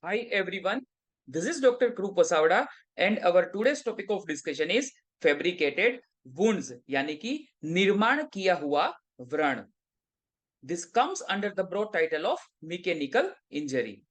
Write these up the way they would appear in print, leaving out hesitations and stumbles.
Hi everyone, this is Dr. Krup Pasawada and our today's topic of discussion is fabricated wounds यानी कि निर्माण किया हुआ व्रण. This comes under the broad title of mechanical injury.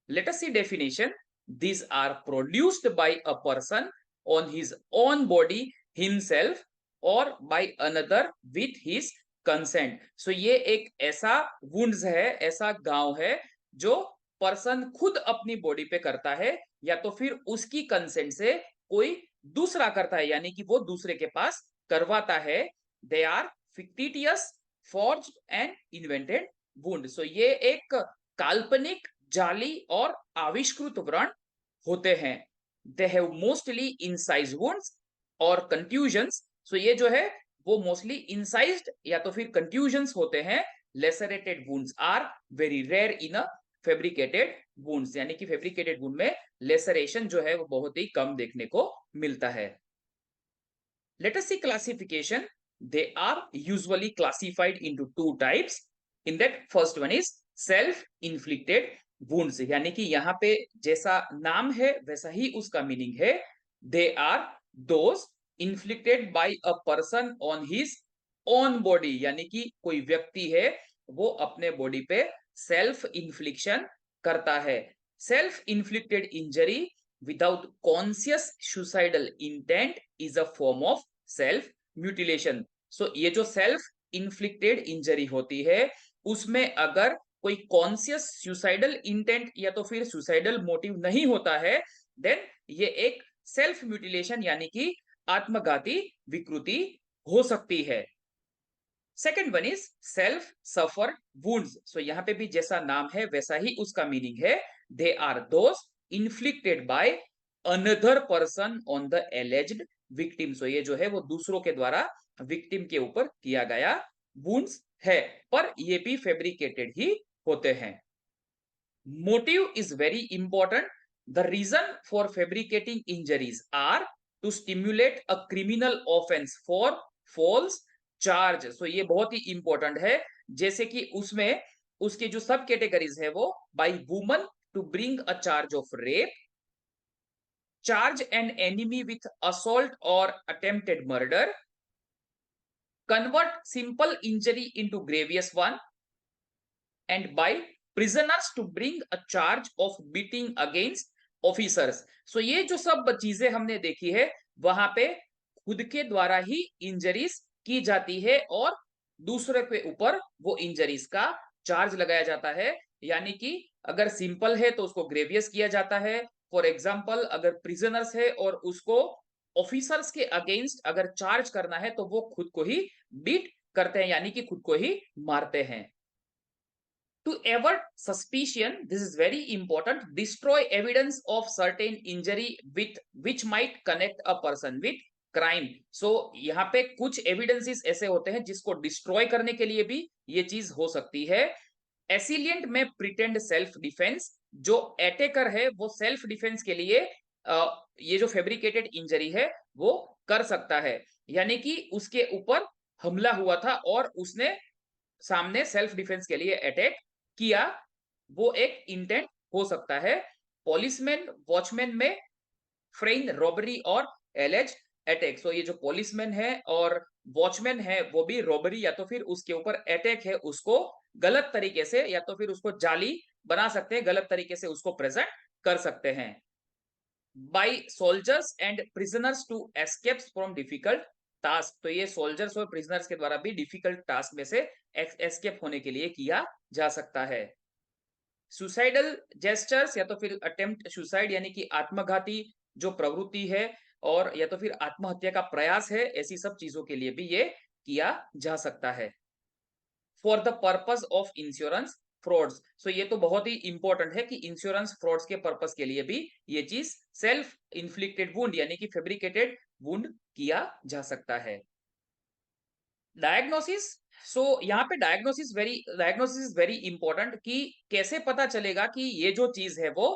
Let us see definition. These are produced by a person on his own body himself or by another with his consent. So ये एक ऐसा wounds है, ऐसा गांव है जो person खुद अपनी बॉडी पे करता है या तो फिर उसकी कंसेंट से कोई दूसरा करता है यानी कि वो दूसरे के पास करवाता है. They are fictitious forged and invented wound. So ये एक काल्पनिक जाली और आविष्कृत व्रण होते हैं. They have mostly incise wounds और कंट्यूजन्स. सो ये जो है वो मोस्टली इंसाइज्ड या तो फिर कंट्यूजन्स होते हैं. Lacerated wounds are very rare in a fabricated wounds यानी कि फेब्रिकेटेड वुंड में लेसरेशन जो है वो बहुत ही कम देखने को मिलता है. Let us see classification. They are usually classified into two types. In that first one is self-inflicted wounds. यानी कि यहाँ पे जैसा नाम है वैसा ही उसका मीनिंग है. They are those inflicted by a person on his own body. यानी कि कोई व्यक्ति है वो अपने बॉडी पे सेल्फ इन्फ्लिक्शन करता है. Self inflicted injury without conscious suicidal intent is a form of self mutilation. So ये जो सेल्फ इन्फ्लिक्टेड इंजरी होती है उसमें अगर कोई कॉन्शियस सुसाइडल इंटेंट या तो फिर सुसाइडल मोटिव नहीं होता है देन ये एक सेल्फ म्यूटिलेशन यानी कि आत्मघाती विकृति हो सकती है. Second one is self suffer wounds. So यहाँ पे भी जैसा नाम है वैसा ही उसका मीनिंग है. They are those inflicted by another person on the alleged victim. So ये जो है वो दूसरों के द्वारा विक्टिम के ऊपर किया गया वुंड्स है पर ये भी फैब्रिकेटेड ही होते हैं. Motive is very important. The reason for fabricating injuries are to stimulate a criminal offence for false charge. So ये बहुत ही इंपॉर्टेंट है. जैसे कि उसमें उसके जो सब कैटेगरीज है वो by woman to bring a charge of rape, charge an enemy with assault or attempted murder, convert simple injury into grievous one, and by prisoners to bring a charge of beating against officers. So ये जो सब चीजें हमने देखी है वहां पे खुद के द्वारा ही इंजरीज की जाती है और दूसरे के ऊपर वो इंजरीज का चार्ज लगाया जाता है. यानी कि अगर सिंपल है तो उसको ग्रेवियस किया जाता है. फॉर एग्जाम्पल अगर प्रिजनर्स है और उसको ऑफिसर्स के अगेंस्ट अगर चार्ज करना है तो वो खुद को ही बीट करते हैं यानी कि खुद को ही मारते हैं. To avert suspicion, this is very important, destroy evidence of certain injury with which might connect a person with crime. So यहाँ पे कुछ एविडेंसेस ऐसे होते हैं जिसको डिस्ट्रॉय करने के लिए भी ये चीज हो सकती है. एसिलियंट में प्रिटेंड सेल्फ डिफेंस. जो अटैकर है वो सेल्फ डिफेंस के लिए ये जो फेब्रिकेटेड इंजरी है वो कर सकता है. यानी कि उसके ऊपर हमला हुआ था और उसने सामने सेल्फ डिफेंस के लिए अटैक किया. वो एक इंटेंट हो सकता है. पुलिसमैन वॉचमैन में फ्रेन रॉबरी और एलेज अटैक. सो ये जो पुलिसमैन है और वॉचमैन है वो भी रॉबरी या तो फिर उसके ऊपर अटैक है उसको गलत तरीके से या तो फिर उसको जाली बना सकते हैं, गलत तरीके से उसको प्रेजेंट कर सकते हैं. By soldiers and prisoners to escape from difficult task. तो ये सोल्जर्स और प्रिजनर्स के द्वारा भी डिफिकल्ट टास्क में से एस्केप होने के लिए किया जा सकता है. सुसाइडल जेस्चर्स या तो फिर अटेम्प्ट सुसाइड यानी कि आत्मघाती जो प्रवृत्ति है और या तो फिर आत्महत्या का प्रयास है, ऐसी सब चीजों के लिए भी ये किया जा सकता है. For the purpose of insurance frauds. So ये तो बहुत ही इंपॉर्टेंट है कि इंश्योरेंस फ्रॉड्स के पर्पस के लिए भी ये चीज सेल्फ इन्फ्लिक्टेड वुंड यानी कि फेब्रिकेटेड वुंड किया जा सकता है. डायग्नोसिस. सो यहाँ पे डायग्नोसिस इज वेरी इंपॉर्टेंट कि कैसे पता चलेगा कि ये जो चीज है वो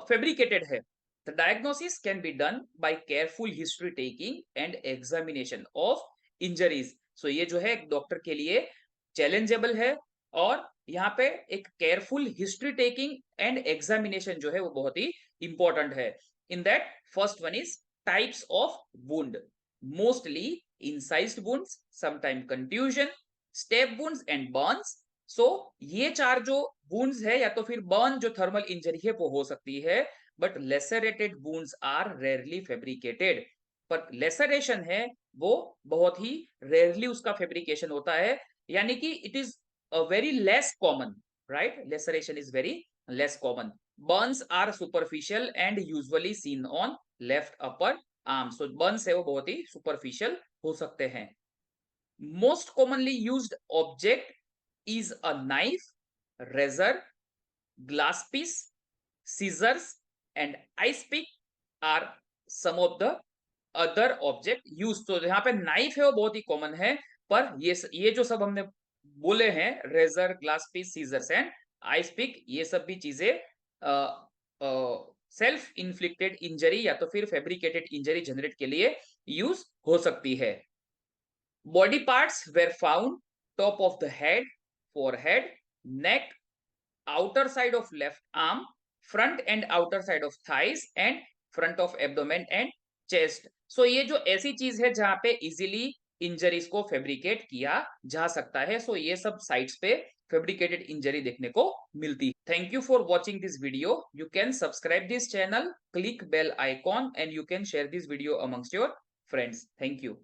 फेब्रिकेटेड है. The diagnosis can be done by careful history taking and examination of injuries. So ये जो है डॉक्टर के लिए चैलेंजेबल है और यहाँ पे एक careful history taking and examination जो है वो बहुत ही इंपॉर्टेंट है। In that first one is types of wound, mostly incised wounds, sometime contusion, stab wounds and burns. So ये चार जो वुंड्स है, या तो फिर बर्न जो थर्मल इंजरी है वो हो सकती है, but lacerated wounds are rarely fabricated. पर लेसरेशन है वो बहुत ही रेयरली उसका फैब्रिकेशन होता है, यानी कि it is very less common, right? Laceration is very less common. Burns are superficial and usually seen on left upper arm. So burns है वो बहुत ही superficial हो सकते हैं। Most commonly used object is a knife, razor, glass piece, scissors and ice pick are some of the other object use. तो यहाँ पे knife है वो बहुत ही कॉमन है, पर ये जो सब हमने बोले हैं, razor, glass piece, scissors and ice pick, ये सब भी चीजें सेल्फ इन्फ्लिक्टेड इंजरी या तो फिर फैब्रिकेटेड इंजरी जनरेट के लिए यूज हो सकती है। Body parts were found top of the head, forehead, neck, outer side of left arm, front and outer side of thighs and front of abdomen and chest। सो ये जो ऐसी चीज है जहां पे इजीली इंजरीज को फैब्रिकेट किया जा सकता है, सो ये सब साइट्स पे फैब्रिकेटेड इंजरी देखने को मिलती है। Thank you for watching this video. You can subscribe this channel, click bell icon and you can share this video amongst your friends. Thank you.